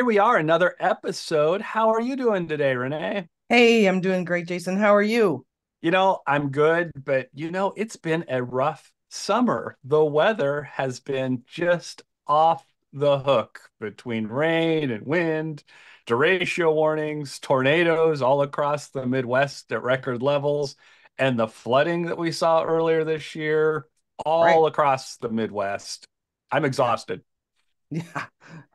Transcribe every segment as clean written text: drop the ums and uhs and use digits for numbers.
Here we are, another episode. How are you doing today, Renee? Hey, I'm doing great, Jason. How are you? I'm good, but it's been a rough summer. The weather has been just off the hook between rain and wind, derecho warnings, tornadoes all across the Midwest at record levels, and the flooding that we saw earlier this year Right. all across the Midwest. I'm Yeah. exhausted. Yeah,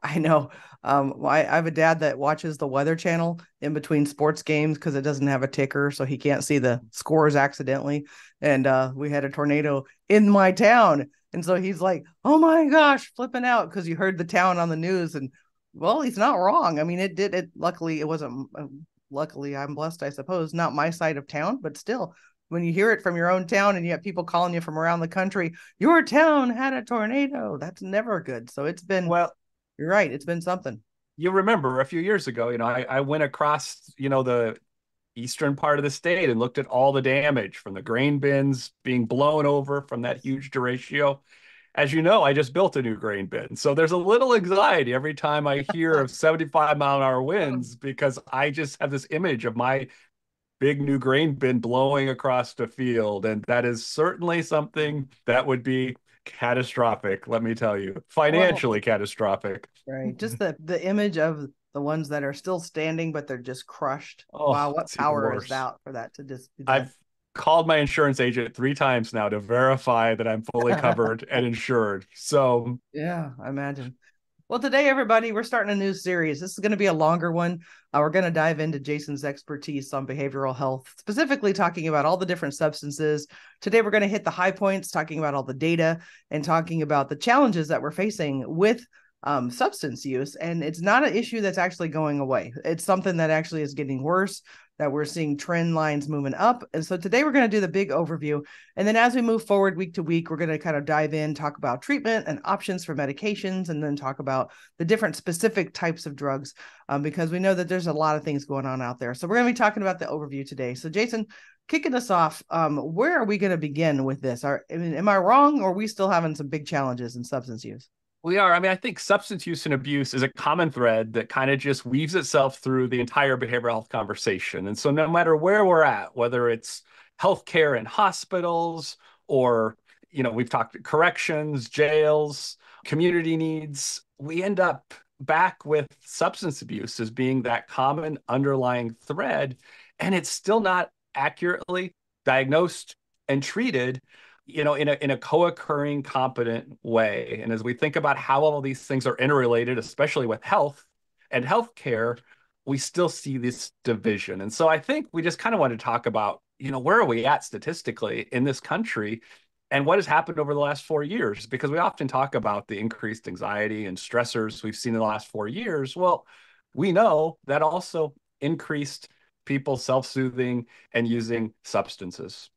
I know. I have a dad that watches the Weather Channel in between sports games because it doesn't have a ticker, so he can't see the scores accidentally. And we had a tornado in my town, and so he's like, "Oh my gosh," flipping out because you heard the town on the news. And well, he's not wrong. I mean, it did it. Luckily, it wasn't. Luckily, I'm blessed, I suppose. Not my side of town, but still, when you hear it from your own town and you have people calling you from around the country, your town had a tornado. That's never good. So it's been, Well, you're right. It's been something. you remember a few years ago, I went across, the eastern part of the state and looked at all the damage from the grain bins being blown over from that huge derecho. As you know, I just built a new grain bin. So there's a little anxiety every time I hear of 75-mile-an-hour winds because I just have this image of my big new grain bin blowing across the field. And that is certainly something that would be catastrophic, let me tell you, Well, financially catastrophic. right. Just the image of the ones that are still standing, but they're just crushed. Wow, Oh, what it's even power is worse. that for that to just be that? I've called my insurance agent three times now to verify that I'm fully covered and insured. So, Yeah, I imagine. Well, today, everybody, we're starting a new series. This is going to be a longer one. We're going to dive into Jason's expertise on behavioral health, specifically talking about all the different substances. Today, we're going to hit the high points, talking about all the data and talking about the challenges that we're facing with substance use. And it's not an issue that's actually going away. It's something that actually is getting worse, that we're seeing trend lines moving up. And so today we're going to do the big overview. And then as we move forward week to week, we're going to kind of dive in, talk about treatment and options for medications, and then talk about the different specific types of drugs, because we know that there's a lot of things going on out there. So we're going to be talking about the overview today. So Jason, kicking us off, where are we going to begin with this? Am I wrong, or are we still having some big challenges in substance use? we are. I mean, I think substance use and abuse is a common thread that kind of just weaves itself through the entire behavioral health conversation. And so, no matter where we're at, whether it's healthcare and hospitals, or, we've talked corrections, jails, community needs, we end up back with substance abuse as being that common underlying thread. And it's still not accurately diagnosed and treated, in a co-occurring, competent way. And as we think about how all of these things are interrelated, especially with health and healthcare, we still see this division. And so I think we just kind of want to talk about, where are we at statistically in this country and what has happened over the last 4 years? Because we often talk about the increased anxiety and stressors we've seen in the last 4 years. Well, we know that also increased people self-soothing and using substances.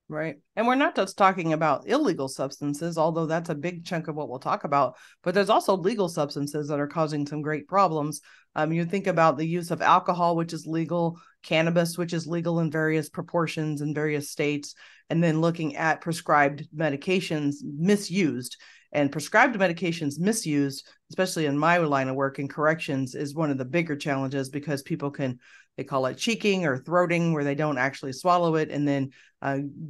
Right. And we're not just talking about illegal substances, although that's a big chunk of what we'll talk about, but there's also legal substances that are causing some great problems. You think about the use of alcohol, which is legal, cannabis, which is legal in various proportions in various states, and then looking at prescribed medications misused. And prescribed medications misused, especially in my line of work in corrections, is one of the bigger challenges because people can, they call it cheeking or throating, where they don't actually swallow it and then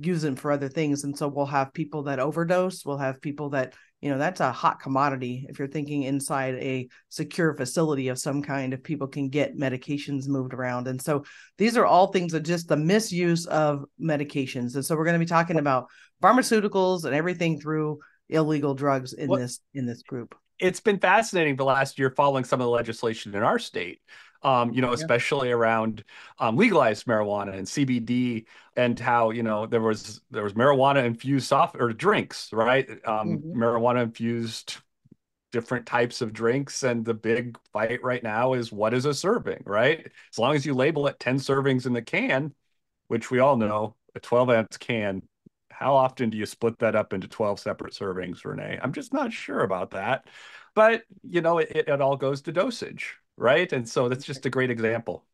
use them for other things. And so we'll have people that overdose. We'll have people that, that's a hot commodity. If you're thinking inside a secure facility of some kind, if people can get medications moved around. And so these are all things that just the misuse of medications. And so we're going to be talking about pharmaceuticals and everything through illegal drugs in What this group. It's been fascinating the last year following some of the legislation in our state, Yeah. especially around legalized marijuana and CBD, and how, there was marijuana infused soft or drinks, right? Mm-hmm. Marijuana infused different types of drinks. And the big fight right now is what is a serving, right? As long as you label it 10 servings in the can, which we all know a 12-ounce can, how often do you split that up into 12 separate servings, Renee? I'm just not sure about that. But, it all goes to dosage, right? And so that's just a great example.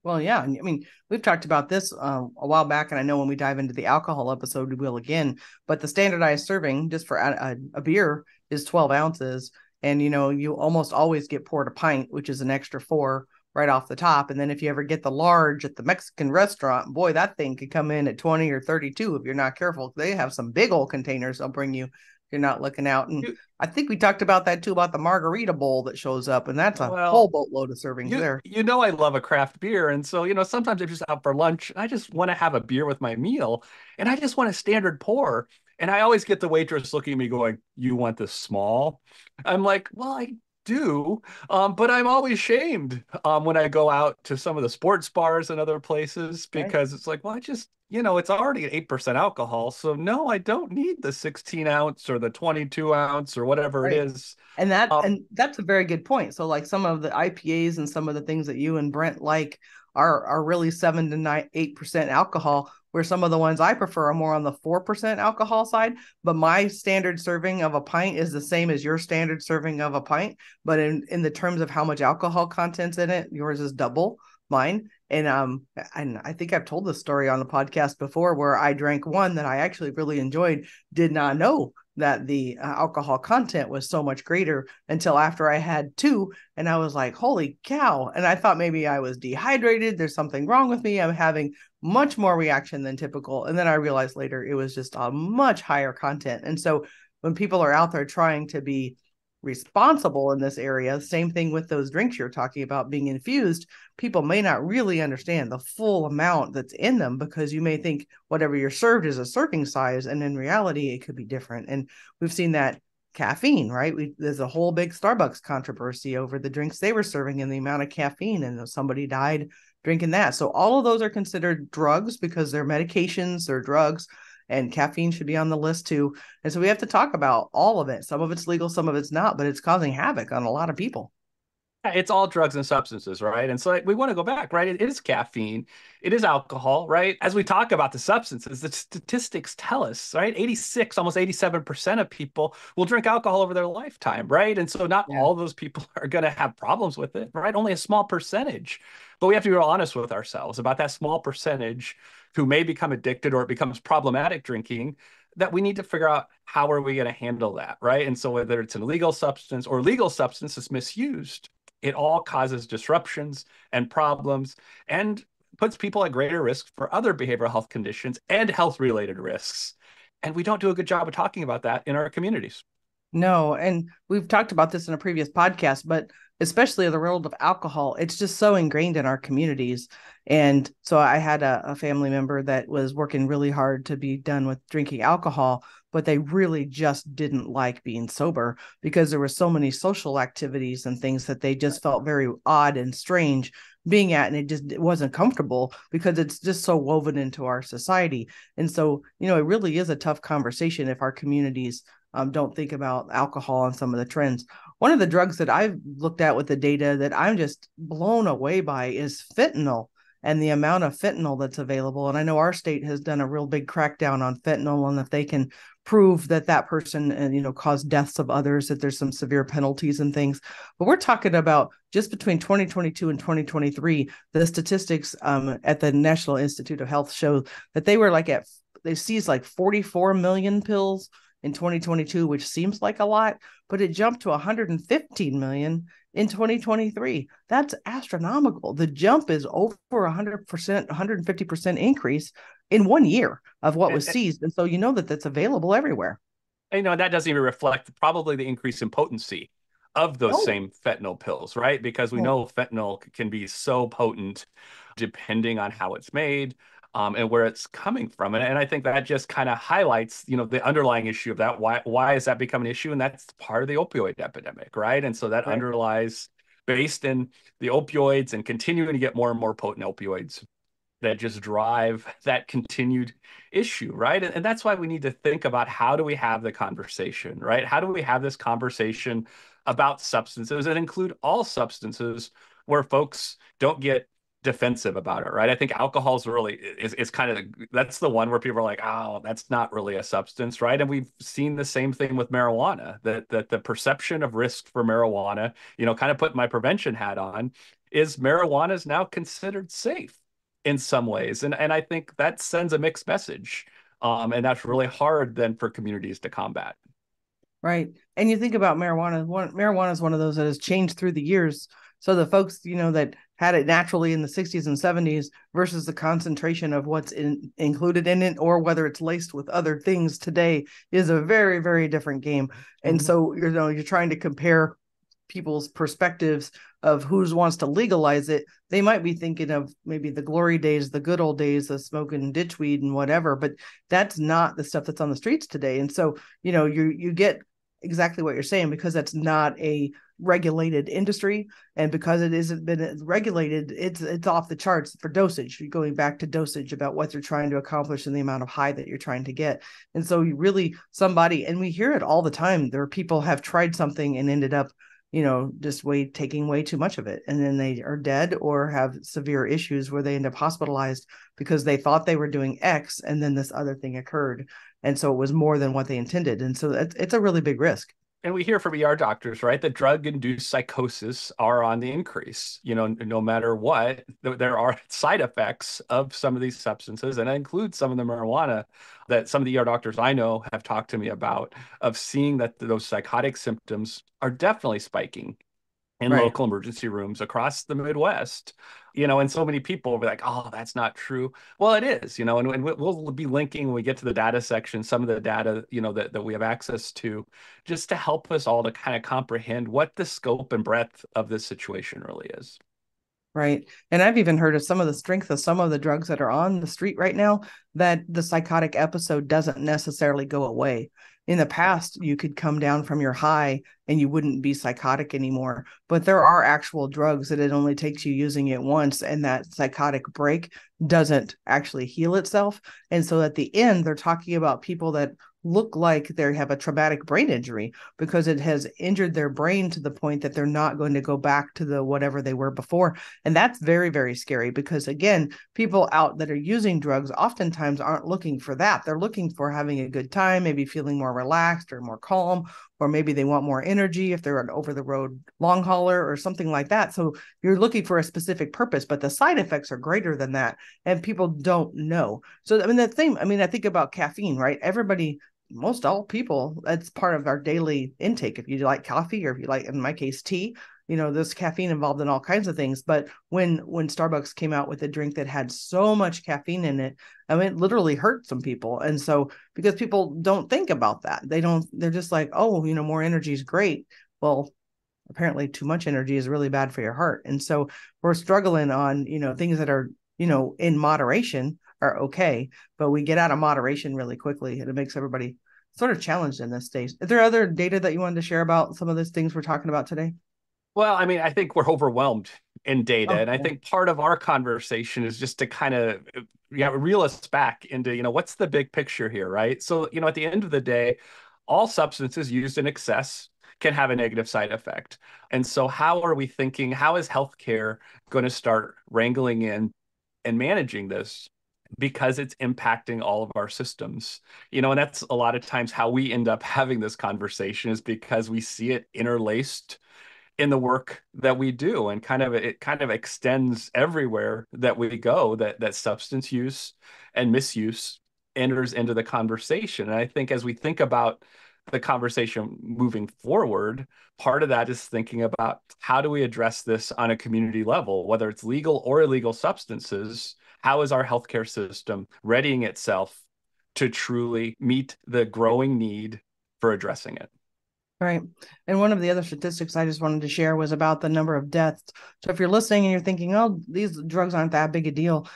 Well, yeah. I mean, we've talked about this a while back, and I know when we dive into the alcohol episode, we will again. But the standardized serving just for a beer is 12 ounces. And, you almost always get poured a pint, which is an extra four right off the top. And then if you ever get the large at the Mexican restaurant, boy, that thing could come in at 20 or 32 if you're not careful. They have some big old containers they'll bring you if you're not looking out. And I think we talked about that too, about the margarita bowl that shows up, and that's a whole Well, boatload of servings you there. you know I love a craft beer, and so sometimes I'm just out for lunch. I just want to have a beer with my meal, and I just want a standard pour. And I always get the waitress looking at me going, "You want this small?" I'm like, "Well, I do," but I'm always shamed when I go out to some of the sports bars and other places Right. because it's like, well, I just it's already at 8% alcohol, so no, I don't need the 16 ounce or the 22 ounce or whatever it Right. is. And that Um, and that's a very good point. So like some of the IPAs and some of the things that you and Brent like are really 7 to 8% alcohol, where some of the ones I prefer are more on the 4% alcohol side. But my standard serving of a pint is the same as your standard serving of a pint. But in the terms of how much alcohol content's in it, yours is double mine. And I think I've told this story on the podcast before where I drank one that I actually really enjoyed, did not know that the alcohol content was so much greater until after I had two. And I was like, holy cow. And I thought maybe I was dehydrated. There's something wrong with me. I'm having much more reaction than typical. And then I realized later it was just a much higher content. And so when people are out there trying to be responsible in this area, same thing with those drinks you're talking about being infused, people may not really understand the full amount that's in them because you may think whatever you're served is a serving size, and in reality it could be different. And we've seen that caffeine, right? There's a whole big Starbucks controversy over the drinks they were serving and the amount of caffeine, and somebody died drinking that. So all of those are considered drugs because they're medications, they're drugs, and caffeine should be on the list too. And so we have to talk about all of it. Some of it's legal, some of it's not, but it's causing havoc on a lot of people. It's all drugs and substances, right? And so we want to go back, right? It is caffeine, it is alcohol, right? As we talk about the substances, the statistics tell us, right? 86, almost 87% of people will drink alcohol over their lifetime, right? And so not Yeah. all those people are going to have problems with it, right? Only a small percentage. But we have to be real honest with ourselves about that small percentage who may become addicted or it becomes problematic drinking, that we need to figure out how are we going to handle that, right? And so whether it's an illegal substance or legal substance is misused, it all causes disruptions and problems and puts people at greater risk for other behavioral health conditions and health related risks. And we don't do a good job of talking about that in our communities. No, and we've talked about this in a previous podcast, but especially in the world of alcohol, it's just so ingrained in our communities. And so I had a family member that was working really hard to be done with drinking alcohol, but they really just didn't like being sober because there were so many social activities and things that they just felt very odd and strange being at, and it wasn't comfortable because it's just so woven into our society. And so, it really is a tough conversation if our communities don't think about alcohol and some of the trends. One of the drugs that I've looked at with the data that I'm just blown away by is fentanyl and the amount of fentanyl that's available. And I know our state has done a real big crackdown on fentanyl, and if they can prove that that person, caused deaths of others, that there's some severe penalties and things. But we're talking about just between 2022 and 2023, the statistics at the National Institute of Health show that they seized like 44 million pills in 2022, which seems like a lot, but it jumped to 115 million in 2023. That's astronomical. The jump is over 100%, 150% increase in 1 year of what was And, seized. And so that's available everywhere. that doesn't even reflect probably the increase in potency of those Oh, same fentanyl pills, right? Because we yeah. know fentanyl can be so potent depending on how it's made, and where it's coming from. And I think that just kind of highlights, the underlying issue of that. Why has that become an issue? And that's part of the opioid epidemic, right? And so that Right. underlies based in the opioids and continuing to get more and more potent opioids that just drive that continued issue, right? And that's why we need to think about how do we have the conversation, right? How do we have this conversation about substances that include all substances where folks don't get defensive about it, right? I think alcohol is kind of that's the one where people are like, oh, that's not really a substance, right? And we've seen the same thing with marijuana, that the perception of risk for marijuana, kind of put my prevention hat on, is marijuana is now considered safe in some ways. And I think that sends a mixed message. And that's really hard then for communities to combat. Right. And you think about marijuana, marijuana is one of those that has changed through the years. So the folks, that had it naturally in the 60s and 70s versus the concentration of what's included in it, or whether it's laced with other things today, is a very, very different game. And so, you're trying to compare people's perspectives of who wants to legalize it. They might be thinking of maybe the glory days, the good old days of smoking ditchweed and whatever, but that's not the stuff that's on the streets today. And so, you get exactly what you're saying, because that's not a regulated industry, and because it isn't been regulated, it's off the charts for dosage. You're going back to dosage about what you're trying to accomplish and the amount of high that you're trying to get. And so you really, somebody, and we hear it all the time, there are people have tried something and ended up just taking way too much of it, and then they are dead or have severe issues where they end up hospitalized because they thought they were doing X and then this other thing occurred, and so it was more than what they intended. And so it's a really big risk. And we hear from ER doctors, right, that drug-induced psychosis are on the increase. No matter what, there are side effects of some of these substances, and that includes some of the marijuana that some of the ER doctors I know have talked to me about, of seeing that those psychotic symptoms are definitely spiking in Right. local emergency rooms across the Midwest, and so many people will be like, oh, that's not true. Well, it is, and we'll be linking when we get to the data section, some of the data, that we have access to, just to help us all to kind of comprehend what the scope and breadth of this situation really is. Right. And I've even heard of some of the strength of some of the drugs that are on the street right now, that the psychotic episode doesn't necessarily go away. In the past, you could come down from your high and you wouldn't be psychotic anymore. But there are actual drugs that it only takes you using it once, and that psychotic break doesn't actually heal itself. And so at the end, they're talking about people that look like they have a traumatic brain injury because it has injured their brain to the point that they're not going to go back to the whatever they were before. And that's very, very scary, because again, people out that are using drugs oftentimes aren't looking for that. They're looking for having a good time, maybe feeling more relaxed or more calm, or maybe they want more energy if they're an over the road long hauler or something like that. So you're looking for a specific purpose, but the side effects are greater than that, and people don't know. So I think about caffeine, right? Everybody, most all people, that's part of our daily intake. If you like coffee, or if you like, in my case, tea, there's caffeine involved in all kinds of things. But when Starbucks came out with a drink that had so much caffeine in it, it literally hurt some people. And so, because people don't think about that, they're just like, oh, more energy is great. Well, apparently too much energy is really bad for your heart. And so we're struggling on, things that are, in moderation are okay, but we get out of moderation really quickly, and it makes everybody sort of challenged in this stage. Is there other data that you wanted to share about some of these things we're talking about today? Well, I think we're overwhelmed in data. Oh, And I yeah. think part of our conversation is just to kind of reel us back into, what's the big picture here, right? So, at the end of the day, all substances used in excess can have a negative side effect. And so how are we thinking, how is healthcare going to start wrangling in and managing this? Because it's impacting all of our systems, and that's a lot of times how we end up having this conversation, is because we see it interlaced in the work that we do, and it kind of extends everywhere that we go, that substance use and misuse enters into the conversation. And I think as we think about the conversation moving forward, part of that is thinking about how do we address this on a community level, whether it's legal or illegal substances. How is our healthcare system readying itself to truly meet the growing need for addressing it? Right. And one of the other statistics I just wanted to share was about the number of deaths. So if you're listening and you're thinking, oh, these drugs aren't that big a deal,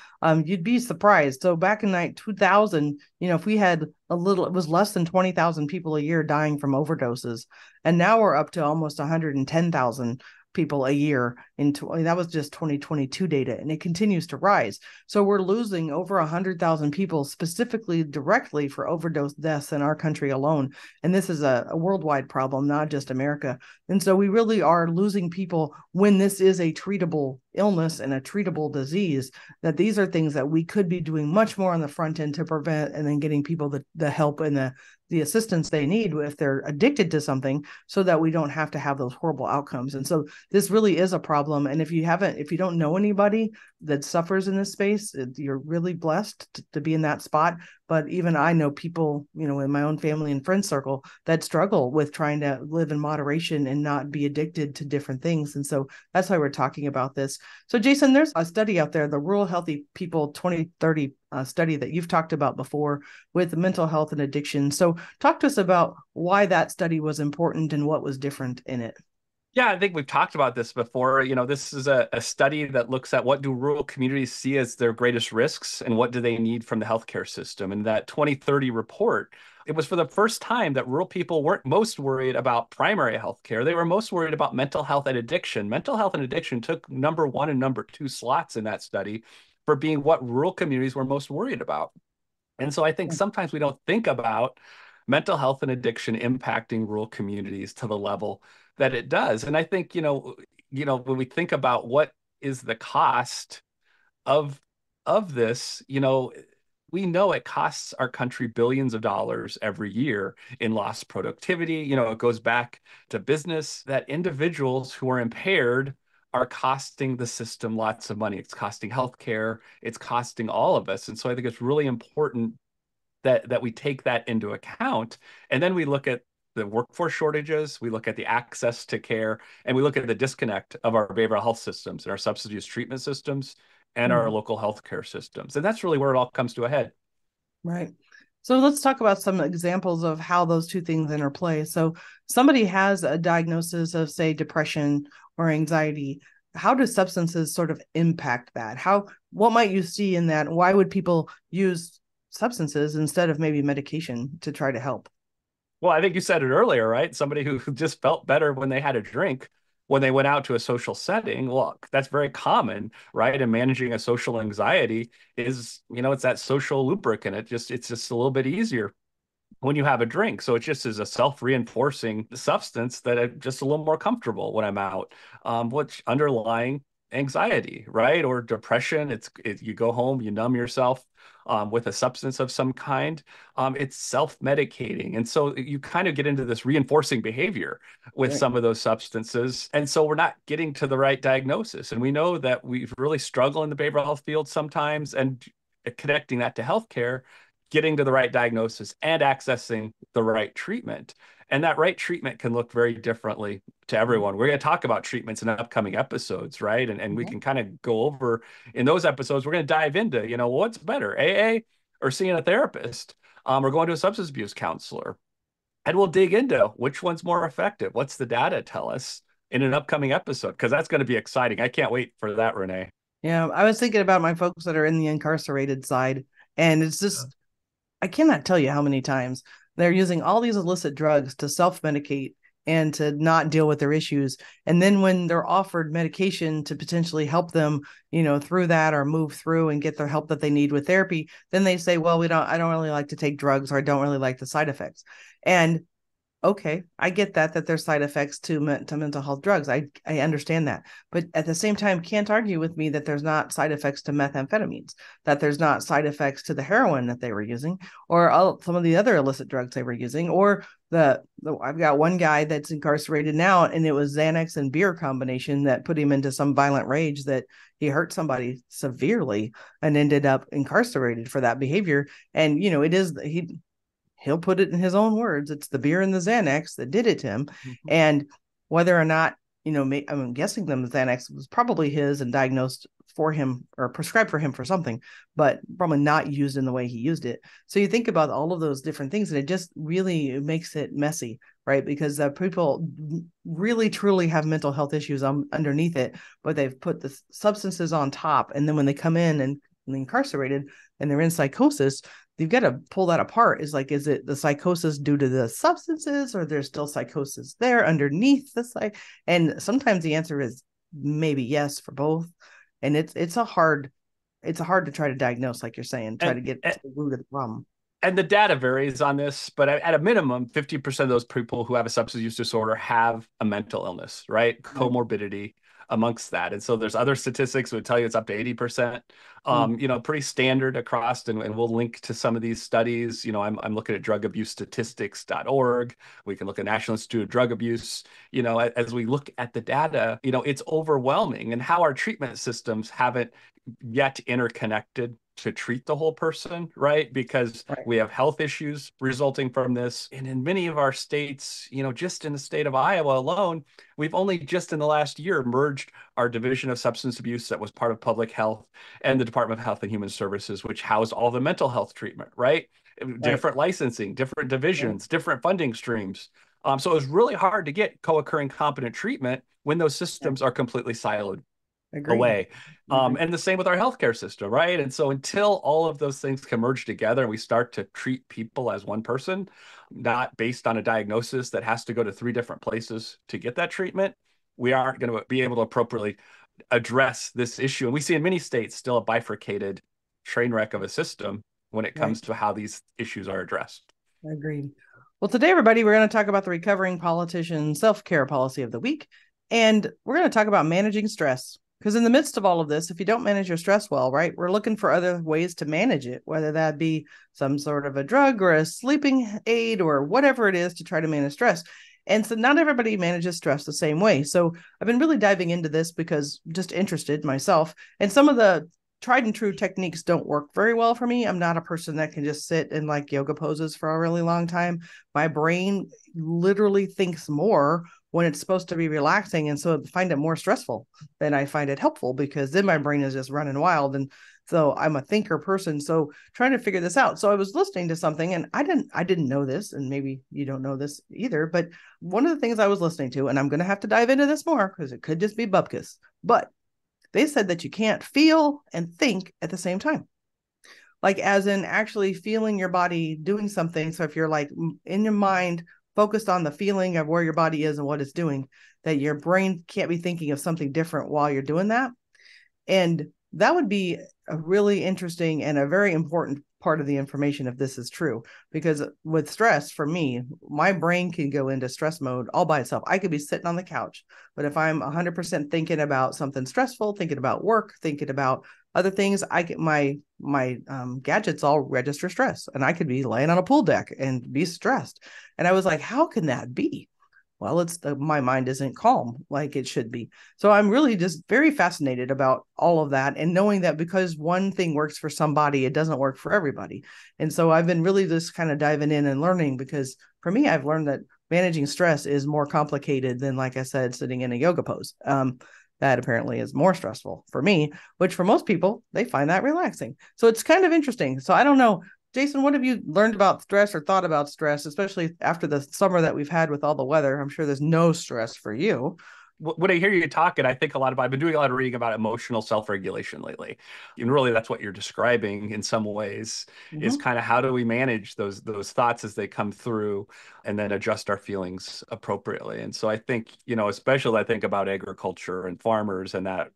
you'd be surprised. So back in 2000, if we had it was less than 20,000 people a year dying from overdoses. And now we're up to almost 110,000 people a year. That was just 2022 data, and it continues to rise. So we're losing over 100,000 people specifically directly for overdose deaths in our country alone. And this is a worldwide problem, not just America. And so we really are losing people when this is a treatable illness and a treatable disease, that these are things that we could be doing much more on the front end to prevent, and then getting people the help and the assistance they need if they're addicted to something, so that we don't have to have those horrible outcomes. And so this really is a problem. And if you don't know anybody that suffers in this space. You're really blessed to be in that spot. But even I know people, in my own family and friend circle that struggle with trying to live in moderation and not be addicted to different things. And so that's why we're talking about this. So Jason, there's a study out there, the Rural Healthy People 2030 study that you've talked about before with mental health and addiction. So talk to us about why that study was important and what was different in it. Yeah, I think we've talked about this before. This is a study that looks at what do rural communities see as their greatest risks and what do they need from the healthcare system. And that 2030 report, it was for the first time that rural people weren't most worried about primary healthcare. They were most worried about mental health and addiction. Mental health and addiction took number one and number two slots in that study for being what rural communities were most worried about. And so I think sometimes we don't think about mental health and addiction impacting rural communities to the level that it does. And I think, when we think about what is the cost of this, we know it costs our country billions of dollars every year in lost productivity. It goes back to business that individuals who are impaired are costing the system lots of money. It's costing healthcare, it's costing all of us. And so I think it's really important that we take that into account. And then we look at the workforce shortages, we look at the access to care, and we look at the disconnect of our behavioral health systems and our substance use treatment systems and our local healthcare systems. And that's really where it all comes to a head. Right. So let's talk about some examples of how those two things interplay. So somebody has a diagnosis of, say, depression or anxiety. How do substances sort of impact that? What might you see in that? Why would people use substances instead of maybe medication to try to help? Well, I think you said it earlier, right? Somebody who just felt better when they had a drink, when they went out to a social setting. Well, that's very common, right? And managing a social anxiety is, it's that social lubricant. It's just a little bit easier when you have a drink. So it just is a self-reinforcing substance that I'm just a little more comfortable when I'm out, which underlying anxiety, right? Or depression. You go home, you numb yourself with a substance of some kind. It's self-medicating. And so you kind of get into this reinforcing behavior with some of those substances. And so we're not getting to the right diagnosis. And we know that we really struggle in the behavioral health field sometimes, and connecting that to healthcare, getting to the right diagnosis and accessing the right treatment. And that right treatment can look very differently to everyone. We're going to talk about treatments in upcoming episodes, right? And we can kind of go over in those episodes, we're going to dive into, what's better, AA or seeing a therapist, or going to a substance abuse counselor. And we'll dig into which one's more effective. What's the data tell us in an upcoming episode? Because that's going to be exciting. I can't wait for that, Renee. Yeah, I was thinking about my folks that are in the incarcerated side, and it's just, I cannot tell you how many times they're using all these illicit drugs to self-medicate and to not deal with their issues. And then when they're offered medication to potentially help them, through that or move through and get the help that they need with therapy, then they say, well, I don't really like to take drugs, or I don't really like the side effects. And okay, I get that there's side effects to mental health drugs. I understand that. But at the same time, can't argue with me that there's not side effects to methamphetamines, that there's not side effects to the heroin that they were using, or some of the other illicit drugs they were using, or I've got one guy that's incarcerated now, and it was Xanax and beer combination that put him into some violent rage that he hurt somebody severely and ended up incarcerated for that behavior. And, he'll put it in his own words. It's the beer and the Xanax that did it to him. And whether or not, I'm guessing the Xanax was probably his and diagnosed for him or prescribed for him for something, but probably not used in the way he used it. So you think about all of those different things, and it just really makes it messy, right? Because people really, truly have mental health issues underneath it, but they've put the substances on top. And then when they come in and incarcerated and they're in psychosis, you've got to pull that apart. Is it the psychosis due to the substances, or there's still psychosis there underneath the and sometimes the answer is maybe yes for both. And it's hard to try to diagnose, like you're saying, to get to the root of the problem. And the data varies on this, but at a minimum, 50% of those people who have a substance use disorder have a mental illness, right? Comorbidity. amongst that. And so there's other statistics that would tell you it's up to 80%. Mm. Pretty standard across, and we'll link to some of these studies. I'm looking at drugabusestatistics.org. We can look at National Institute of Drug Abuse. As we look at the data, it's overwhelming, and how our treatment systems haven't yet interconnected to treat the whole person, right? Because Right. we have health issues resulting from this. And in many of our states, just in the state of Iowa alone, we've only just in the last year merged our Division of Substance Abuse that was part of public health and the Department of Health and Human Services, which housed all the mental health treatment, right? Right. Different licensing, different Right. divisions, different funding streams. So it was really hard to get co-occurring competent treatment when those Yeah. systems are completely siloed Agreed. away. Agreed. And the same with our healthcare system, right? And so until all of those things can merge together and we start to treat people as one person, not based on a diagnosis that has to go to three different places to get that treatment, we aren't going to be able to appropriately address this issue. And we see in many states still a bifurcated train wreck of a system when it Right. comes to how these issues are addressed. Agreed. Well, today, everybody, we're going to talk about the recovering politician self-care policy of the week. And we're going to talk about managing stress. Because in the midst of all of this, if you don't manage your stress well, right, we're looking for other ways to manage it, whether that be some sort of a drug or a sleeping aid or whatever it is to try to manage stress. And so not everybody manages stress the same way. So I've been really diving into this because I'm just interested myself. And some of the tried and true techniques don't work very well for me. I'm not a person that can just sit in like yoga poses for a really long time. My brain literally thinks more when it's supposed to be relaxing. And so I find it more stressful than I find it helpful, because then my brain is just running wild. And so I'm a thinker person. So trying to figure this out. So I was listening to something, and I didn't know this, and maybe you don't know this either, but one of the things I was listening to, and I'm going to have to dive into this more because it could just be bupkis, but they said that you can't feel and think at the same time. Like, as in actually feeling your body doing something. So if you're like in your mind focused on the feeling of where your body is and what it's doing, that your brain can't be thinking of something different while you're doing that. And that would be a really interesting and a very important part of the information if this is true. Because with stress, for me, my brain can go into stress mode all by itself. I could be sitting on the couch, but if I'm 100% thinking about something stressful, thinking about work, thinking about other things, I get my gadgets all register stress, and I could be laying on a pool deck and be stressed. And I was like, how can that be? Well, my mind isn't calm like it should be. So I'm really just very fascinated about all of that, and knowing that because one thing works for somebody, it doesn't work for everybody. And so I've been really just kind of diving in and learning, because for me, I've learned that managing stress is more complicated than, like I said, sitting in a yoga pose. That apparently is more stressful for me, which for most people, they find that relaxing. So it's kind of interesting. So I don't know. Jason, what have you learned about stress or thought about stress, especially after the summer that we've had with all the weather? I'm sure there's no stress for you. When I hear you talking, I think I've been doing a lot of reading about emotional self-regulation lately. And really that's what you're describing in some ways, is Mm-hmm. kind of how do we manage those thoughts as they come through and then adjust our feelings appropriately. And so I think, especially I think about agriculture and farmers and that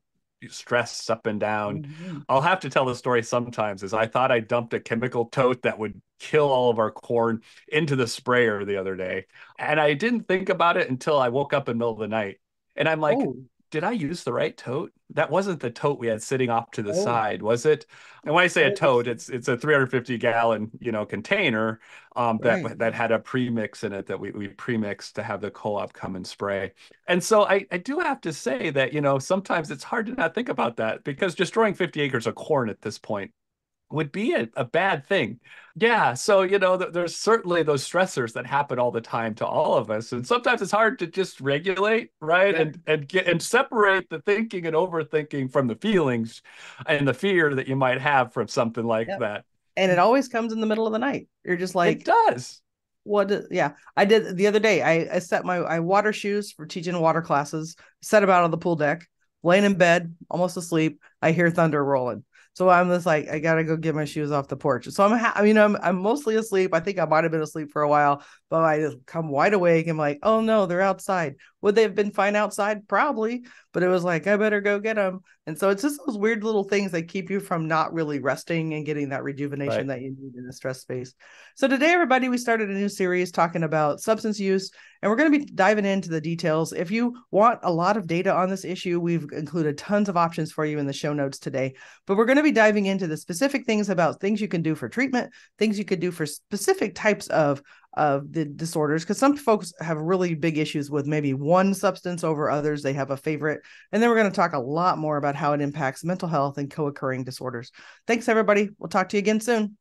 stress up and down. Mm-hmm. I'll have to tell the story sometimes, is I thought I dumped a chemical tote that would kill all of our corn into the sprayer the other day. And I didn't think about it until I woke up in the middle of the night. And I'm like, Oh, did I use the right tote? That wasn't the tote we had sitting off to the oh, side, was it? And when I say a oh, tote, it's a 350-gallon, container right. that had a premix in it that we premixed to have the co-op come and spray. And so I do have to say that, sometimes it's hard to not think about that, because destroying 50 acres of corn at this point would be a bad thing. Yeah. So, there's certainly those stressors that happen all the time to all of us. And sometimes it's hard to just regulate, right? Yeah. And separate the thinking and overthinking from the feelings and the fear that you might have from something like Yep. that. And it always comes in the middle of the night. You're just It like, does. yeah, I did the other day. I set I water shoes for teaching water classes, set them out on the pool deck, laying in bed, almost asleep. I hear thunder rolling. So I'm just like, I gotta go get my shoes off the porch. So I'm mostly asleep. I think I might have been asleep for a while, but I just come wide awake and like, oh no, they're outside. Would they have been fine outside? Probably, but it was like, I better go get them. And so it's just those weird little things that keep you from not really resting and getting that rejuvenation that you need in a stress space. So today, everybody, we started a new series talking about substance use, and we're going to be diving into the details. If you want a lot of data on this issue, we've included tons of options for you in the show notes today, but we're going to be diving into the specific things about things you can do for treatment, things you could do for specific types of the disorders, because some folks have really big issues with maybe one substance over others. They have a favorite. And then we're going to talk a lot more about how it impacts mental health and co-occurring disorders. Thanks, everybody. We'll talk to you again soon.